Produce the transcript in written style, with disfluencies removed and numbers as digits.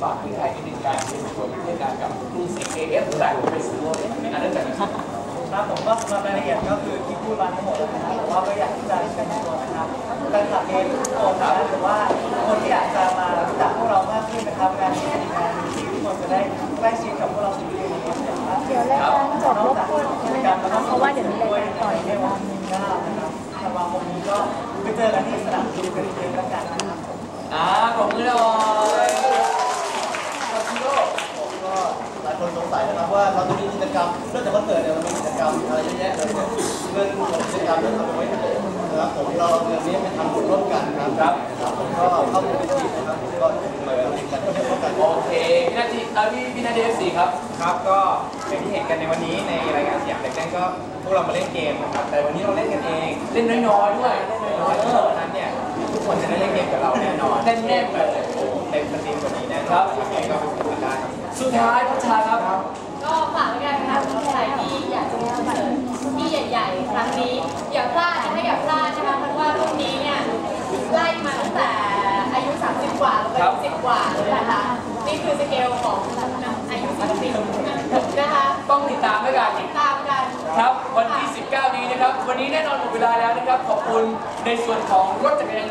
ฝากที่ใครที่ติดการเป็นส่วนร่วมกันกับกรุงศรี AF แต่ไปซื้อรถอันนั้นจากครับผมก็สำหรับรายละเอียดก็คือที่พูดมาทั้งหมดแล้วนะครับแต่ว่าก็อยากที่จะเชิญชวนนะครับแฟนคลับเองทุกคนนะหรือว่าคนที่อยากจะมารู้จักพวกเรามากขึ้นนะครับงานนี้เป็นงานที่ทุกคนจะได้ใกล้ชิดกับพวกเราศิลปินในนี้นะครับเดี๋ยวรายการจบรบกวนนะคะเพราะว่าเดี๋ยวมีรายการต่อในวันนี้นะครับธันวาคมนี้ก็ไปเจอกันที่สนามบินกันอีกแล้วกันนะครับขอบคุณเลยผมก็หลายคนสงสัยนะครับว่าเราจะมีกิจกรรมเรื่องจากวันเกิดเนี่ยเรามีกิจกรรมอะไรเยอะแยะเลยเนี่ยเงินของกิจกรรมนั้นทำไว้ไหนนะครับผมเราเงินนี้ไปทำบุญร่วมกันครับผมก็เข้าไปเป็นทีมนะครับผมก็เลยเอาลิงก์กันร่วมกันโอเคพี่นาเดฟสี่ครับก็อย่างที่เห็นกันในวันนี้ในรายการสยามเด็กเล่นก็พวกเรามาเล่นเกมนะครับแต่วันนี้เราเล่นกันเองเล่นน้อยๆด้วยเพราะฉะนั้นเนี่ยทุกคนจะได้เล่นเกมกับเราแน่นอนแน่ๆเลยเต็มสตรีมกว่านี้แน่นอนยังไงก็ไปดูกันได้สุดท้ายพัชชาครับก็ฝากไว้กันนะคะสำหรับใครที่อยากจะเชิญที่ใหญ่ๆครั้งนี้อย่าพลาดนะคะอย่าพลาดนะคะเพราะว่ารุ่นนี้เนี่ยไล่มาตั้งแต่อายุ30 กว่าลงไป10 กว่าเลยนะคะนี่คือสเกลของอายุ10 ปีนะคะต้องติดตามด้วยกันติดตามกันครับวันที่19นี้นะครับวันนี้แน่นอนหมดเวลาแล้วนะครับขอบคุณในส่วนของรถจักรยาน